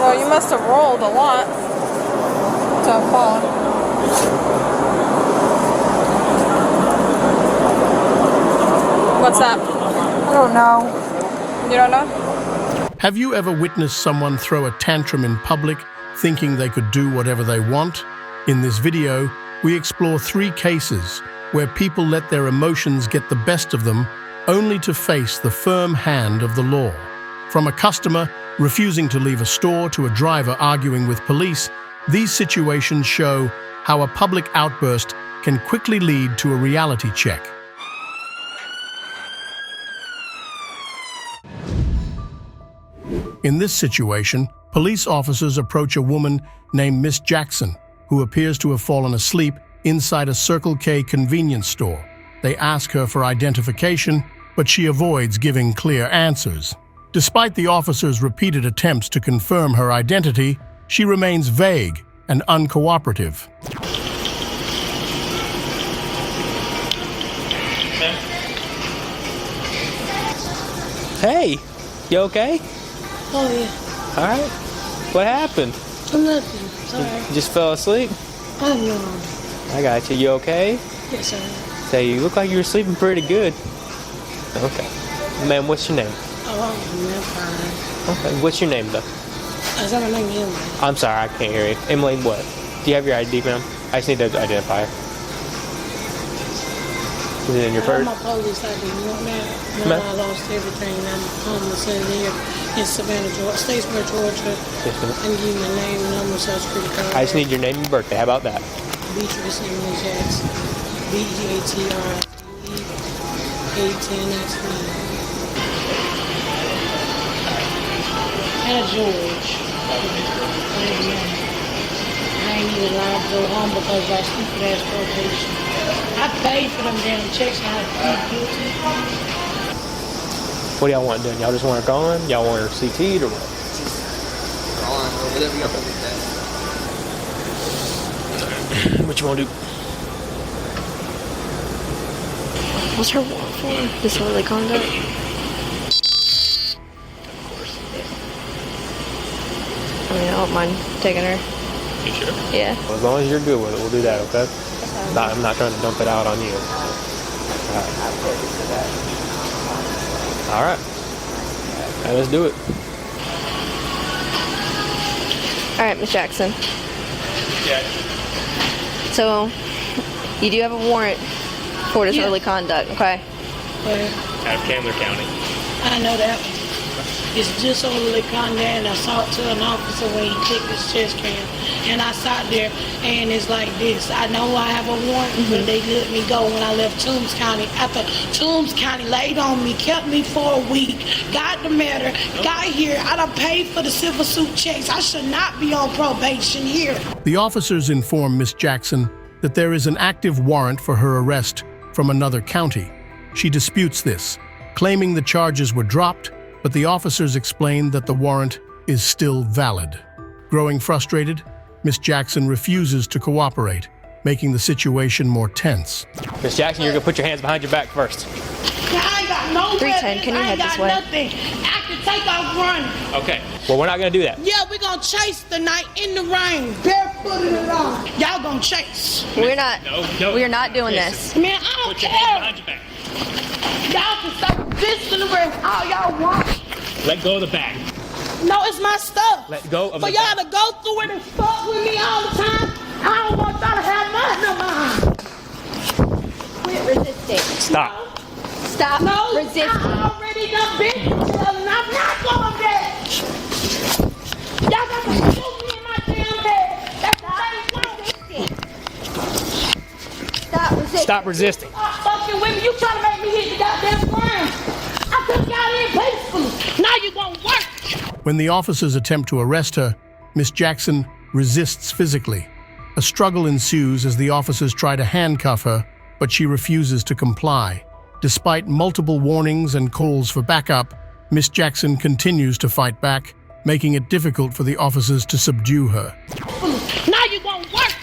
Well, you must have rolled a lot to have fallen. What's that? I don't know. You don't know? Have you ever witnessed someone throw a tantrum in public, thinking they could do whatever they want? In this video, we explore 3 cases where people let their emotions get the best of them, only to face the firm hand of the law. From a customer refusing to leave a store to a driver arguing with police, these situations show how a public outburst can quickly lead to a reality check. In this situation, police officers approach a woman named Miss Jackson, who appears to have fallen asleep inside a Circle K convenience store. They ask her for identification, but she avoids giving clear answers. Despite the officers' repeated attempts to confirm her identity, she remains vague and uncooperative. Hey, you okay? Oh, yeah. All right. What happened? Nothing. Sorry. You just fell asleep? I know. I got you. You okay? Yes, sir. Say, you look like you were sleeping pretty good. Okay. Ma'am, what's your name? Oh, I'm fine. Okay. What's your name, though? I said my name is Emily. I'm sorry, I can't hear you. Emily, what? Do you have your ID, ma'am? I just need to identify her. Is it in your purse? I have my police ID. You want that? No, I lost everything. I'm homeless in here in Savannah, Georgia, Statesboro, Georgia. Yes, ma'am. I can give you my name, number, social security card. I just need your name and birthday. How about that? Beatrice Emily Jackson. BEATRICE 810 Hannah George. I ain't even allowed to go home because I stupid ass probation. I paid for them damn checks and I plead guilty. What do y'all want done? Y'all just want her gone? Y'all want her CT'd or what? Gone, or whatever y'all want with that. What you want to do? What's her warrant for? Disorderly conduct? I mean, I don't mind taking her. You sure? Yeah. Well, as long as you're good with it, we'll do that, okay? I'm not trying to dump it out on you. All right. All right, let's do it. All right, Miss Jackson. Yeah. So, you do have a warrant for disorderly conduct, okay? Out of Candler County. I know that one. It's disorderly conduct and assault to an officer when he took his chest cam. And I sat there and it's like this. I know I have a warrant, but they let me go when I left Toombs County. After Toombs County laid on me, kept me for a week, got the matter, got here. I done paid for the civil suit checks. I should not be on probation here. The officers inform Miss Jackson that there is an active warrant for her arrest from another county. She disputes this, claiming the charges were dropped, but the officers explain that the warrant is still valid. Growing frustrated, Miss Jackson refuses to cooperate, making the situation more tense. Miss Jackson, you're going to put your hands behind your back first. I ain't got no 310, can you head this way? I ain't got nothing. I can take off running. Okay. Well, we're not going to do that. Yeah, we're going to chase tonight in the rain, barefoot in the lawn. Y'all going to chase. We're not. No. We are not doing this. Man, I don't Put your hands care. behind your back. Y'all can stop this in the rain all y'all want. Let go of the bag. No, it's my stuff. Let go of For the y'all bag. to go through it and fuck with me all the time, I don't want y'all to have nothing of mine. Quit resisting. Stop. Stop No, resisting. I already done been and I'm not going there. Y'all got to shoot me in my damn head. That's the same thing. Stop resisting. Stop resisting. Fucking with me, you trying to make me hit the goddamn ground. I took y'all in peacefully. Now you gonna work. When the officers attempt to arrest her, Miss Jackson resists physically. A struggle ensues as the officers try to handcuff her, but she refuses to comply. Despite multiple warnings and calls for backup, Miss Jackson continues to fight back, making it difficult for the officers to subdue her. Now you gonna work.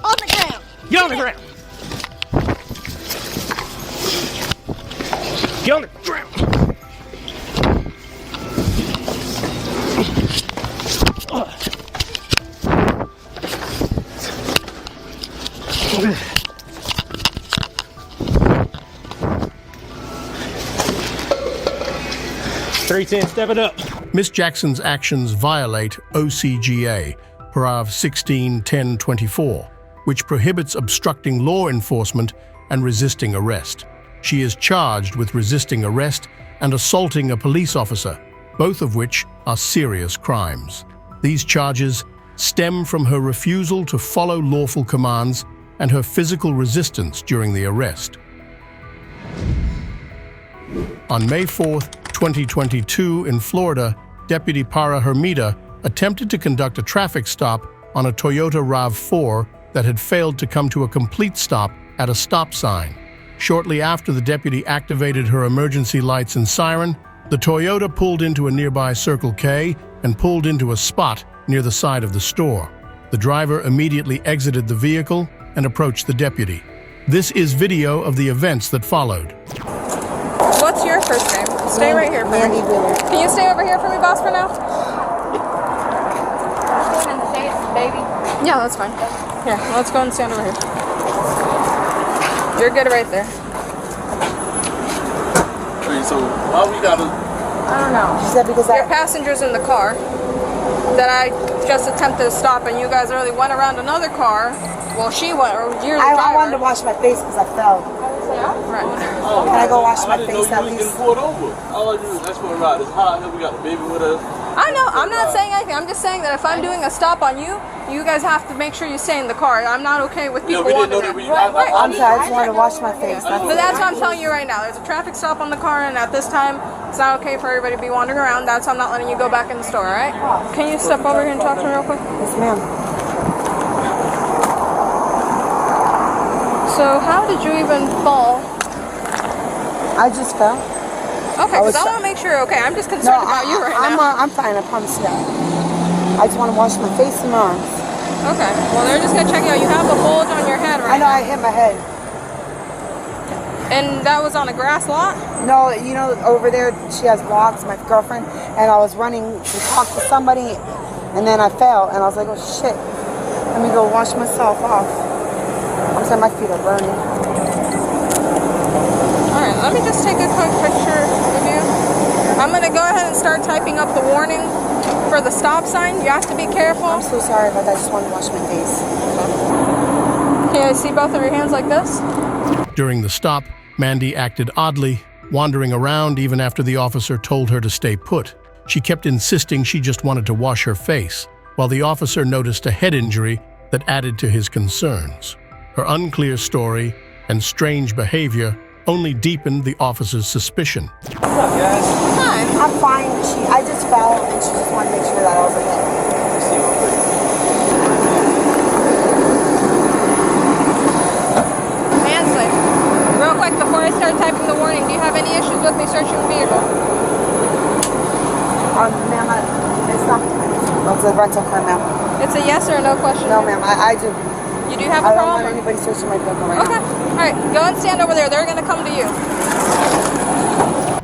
On the ground. Get on the ground. Get on the ground. 310, step it up. Miss Jackson's actions violate OCGA, paragraph 16-10-24, which prohibits obstructing law enforcement and resisting arrest. She is charged with resisting arrest and assaulting a police officer, both of which are serious crimes. These charges stem from her refusal to follow lawful commands and her physical resistance during the arrest. On May 4, 2022, in Florida, Deputy Para Hermida attempted to conduct a traffic stop on a Toyota RAV4 that had failed to come to a complete stop at a stop sign. Shortly after the deputy activated her emergency lights and siren, the Toyota pulled into a nearby Circle K and pulled into a spot near the side of the store. The driver immediately exited the vehicle and approached the deputy. This is video of the events that followed. What's your first name? Stay right here for me. Can you stay over here for me, boss, for now? Baby. Yeah, that's fine. Here, let's go and stand over here. You're good right there. Wait, so why we gotta... I don't know. She said because Your passenger's in the car that I just attempted to stop, and you guys early went around another car. Well, she went, or you're the driver. I wanted to wash my face because I fell. Right. Can I go wash my face at I didn't know you was least? getting pulled over. All I do is that's what we ride. It's hot here. We got the baby with us. I know. I'm not saying anything. I'm just saying that if I'm doing a stop on you, you guys have to make sure you stay in the car. I'm not okay with people we didn't know wandering. that we... I'm sorry, I just wanted to wash my face. But that's what I'm telling you right now. There's a traffic stop on the car, and at this time, it's not okay for everybody to be wandering around. That's why I'm not letting you go back in the store, all right? Can you step over here and talk to me real quick? Yes, ma'am. So how did you even fall? I just fell. Okay, because I want to make sure you're okay. I'm just concerned about you right now. I'm fine, I promise you that. I just want to wash my face and arms. Okay, well, they're just going to check you out. You have a bulge on your head right I know, now. I hit my head. And that was on a grass lot? No, you know, over there, she has blocks, my girlfriend, and I was running to talk to somebody, and then I fell, and I was like, oh, shit. Let me go wash myself off. I'm sorry, my feet are burning. All right, let me just take a quick picture of you. I'm going to go ahead and start typing up the warning for the stop sign. You have to be careful. I'm so sorry, but I just want to wash my face. Can I see both of your hands like this? During the stop, Mandy acted oddly, wandering around even after the officer told her to stay put. She kept insisting she just wanted to wash her face, while the officer noticed a head injury that added to his concerns. Her unclear story and strange behavior only deepened the officer's suspicion. What's up, guys? Hi. I'm fine. I just fell, and she just wanted to make sure that I was okay. Mansley, real quick before I start typing the warning, do you have any issues with me searching the vehicle? Ma'am, it's not. It's a rental car, ma'am. It's a yes or a no question. No, ma'am, I do. You do have a I don't want problem? anybody searching my vehicle right Okay. now. All right. Go and stand over there. They're going to come to you.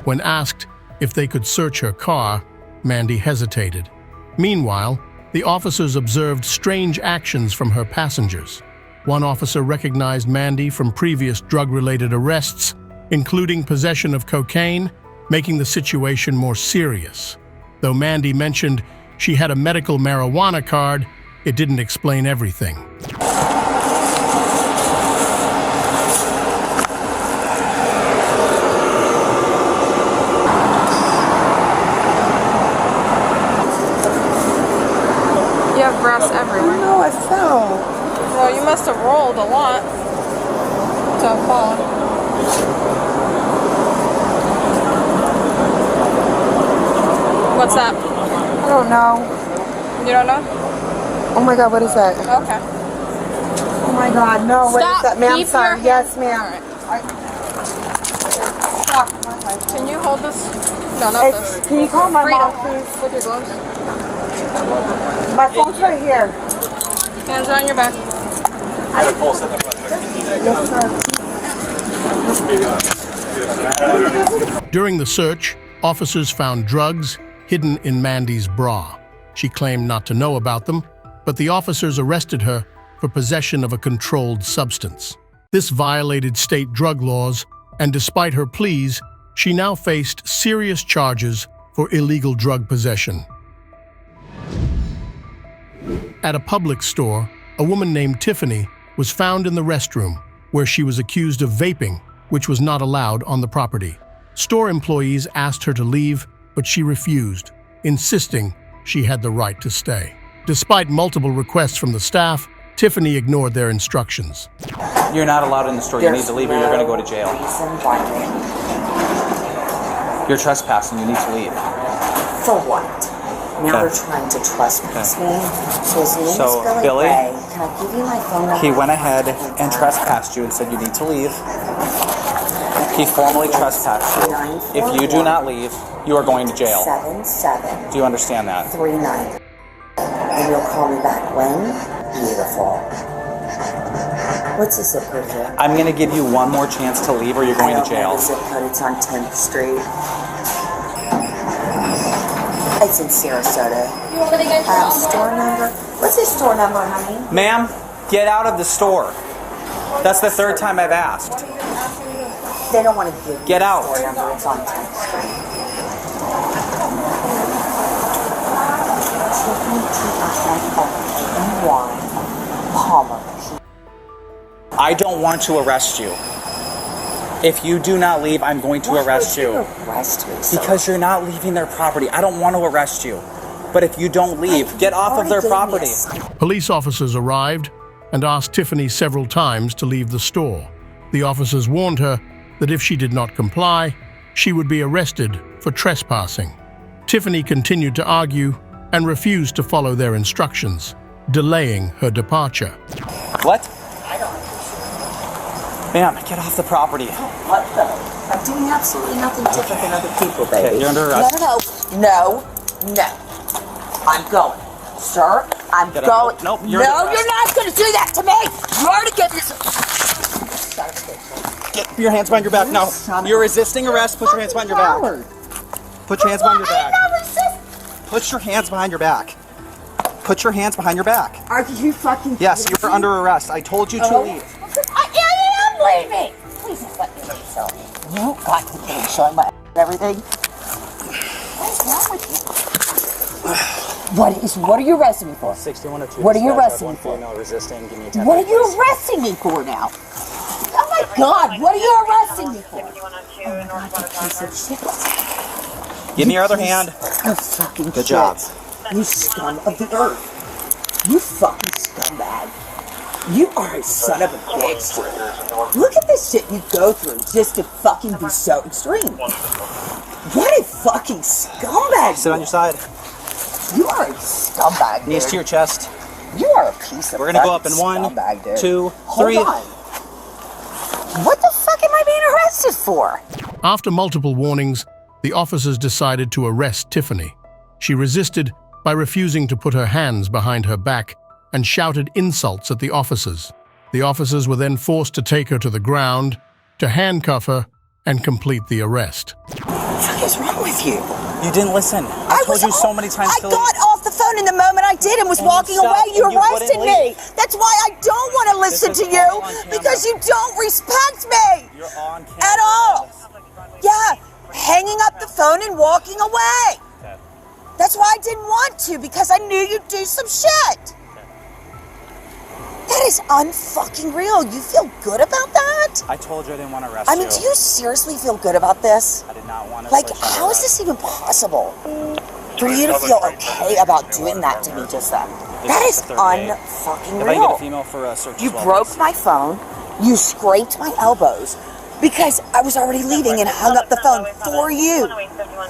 When asked if they could search her car, Mandy hesitated. Meanwhile, the officers observed strange actions from her passengers. One officer recognized Mandy from previous drug-related arrests, including possession of cocaine, making the situation more serious. Though Mandy mentioned she had a medical marijuana card, it didn't explain everything. You have breasts everywhere. No, I fell. Well, you must have rolled a lot to have fallen. What's that? I don't know. You don't know? Oh my God, what is that? Okay. Oh my God, no, what Stop. is that? Ma'am, Keep sorry. your Yes, All ma'am. right. Stop. Can you hold this? No, not this. Can you call my Freedom. mom, please? With your gloves. My phone's right here. Hands on your back. Yes, sir. During the search, officers found drugs hidden in Mandy's bra. She claimed not to know about them, but the officers arrested her for possession of a controlled substance. This violated state drug laws, and despite her pleas, she now faced serious charges for illegal drug possession. At a public store, a woman named Tiffany was found in the restroom where she was accused of vaping, which was not allowed on the property. Store employees asked her to leave, but she refused, insisting she had the right to stay. Despite multiple requests from the staff, Tiffany ignored their instructions. You're not allowed in the store. You need to leave or you're going to go to jail. You're trespassing. You need to leave. For what? Now they're trying to trespass me. So his name is Billy, Ray. Can I give you my phone number? he went ahead and trespassed you and said you need to leave. He formally trespassed you. If you do not leave, you are going to jail. 7739. Do you understand that? And you'll call me back when? Beautiful. What's the zip code here? I'm going to give you one more chance to leave or you're going to jail. The zip code, it's on 10th Street. It's in Sarasota. Store number? What's his store number, honey? Ma'am, get out of the store. That's the third time I've asked. They don't want to give Get you out. the store number. It's on 10th Street. Palmer. I don't want to arrest you. If you do not leave, I'm going to arrest you. Arrest me, sir? Because you're not leaving their property. I don't want to arrest you. But if you don't leave, get off of their property. Police officers arrived and asked Tiffany several times to leave the store. The officers warned her that if she did not comply, she would be arrested for trespassing. Tiffany continued to argue and refused to follow their instructions, delaying her departure. What? Ma'am, get off the property. What the? I'm doing absolutely nothing different than other people, baby. Okay, you're under arrest. No. I'm going. Sir, I'm Get going. up. Nope, no, you're under arrest. you're not going to do that to me. You already get this. Get your hands behind your back. No, you're resisting arrest. Put your hands behind your back. Put your hands behind your back. Put your hands behind your back. Put your hands behind your back. Are you fucking Yes, you're under arrest. I told you to leave. I am leaving. Please just let me leave, sir. You got to be showing my everything. What's wrong with you? What are you arresting me for? 6102. What are you arresting me for? No resisting. Give me a 10. What are you arresting me for now? Oh my God! What are you arresting me for? Oh my God, you piece of shit! Give me your other hand. You fucking Good job. You scum of the earth! You fucking scumbag! You are a son of a bitch! Look at the shit you go through just to fucking be so extreme! What a fucking scumbag! Sit on your side. You are a scumbag, dude. Knees to your chest. You are a piece of We're gonna go up in scumbag, 1, dude. 2, 3. Hold on. What the fuck am I being arrested for? After multiple warnings, the officers decided to arrest Tiffany. She resisted by refusing to put her hands behind her back and shouted insults at the officers. The officers were then forced to take her to the ground, to handcuff her, and complete the arrest. What the fuck is wrong with you? You didn't listen. I told you so many times to leave. I got off the phone in the moment I did and was walking away. You arrested me. That's why I don't want to listen to you, because you don't respect me You're on camera. at all. Yeah, hanging up the phone and walking away. Okay. That's why I didn't want to, because I knew you'd do some shit. That is unfucking real. You feel good about that? I told you I didn't want to arrest I mean, do you seriously feel good about this? I did not want to. Like, how is this even possible? For you to feel okay about doing that to me just then? That is unfucking If I can get a real. female for a search You as well, broke please. my phone, you scraped my elbows, because I was already leaving and hung up the phone for you.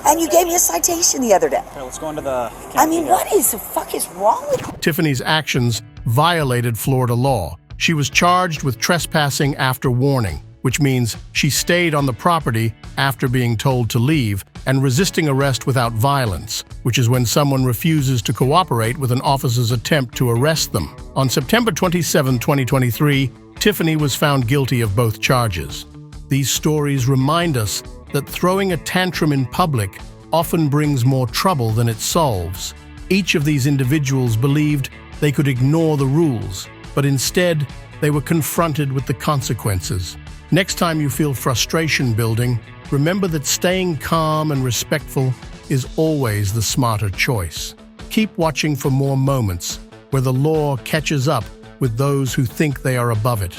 And you gave me a citation the other day. Here, let's go into the. I mean, what is the fuck is wrong with you? Tiffany's actions violated Florida law. She was charged with trespassing after warning, which means she stayed on the property after being told to leave, and resisting arrest without violence, which is when someone refuses to cooperate with an officer's attempt to arrest them. On September 27, 2023, Tiffany was found guilty of both charges. These stories remind us that throwing a tantrum in public often brings more trouble than it solves. Each of these individuals believed they could ignore the rules, but instead, they were confronted with the consequences. Next time you feel frustration building, remember that staying calm and respectful is always the smarter choice. Keep watching for more moments where the law catches up with those who think they are above it.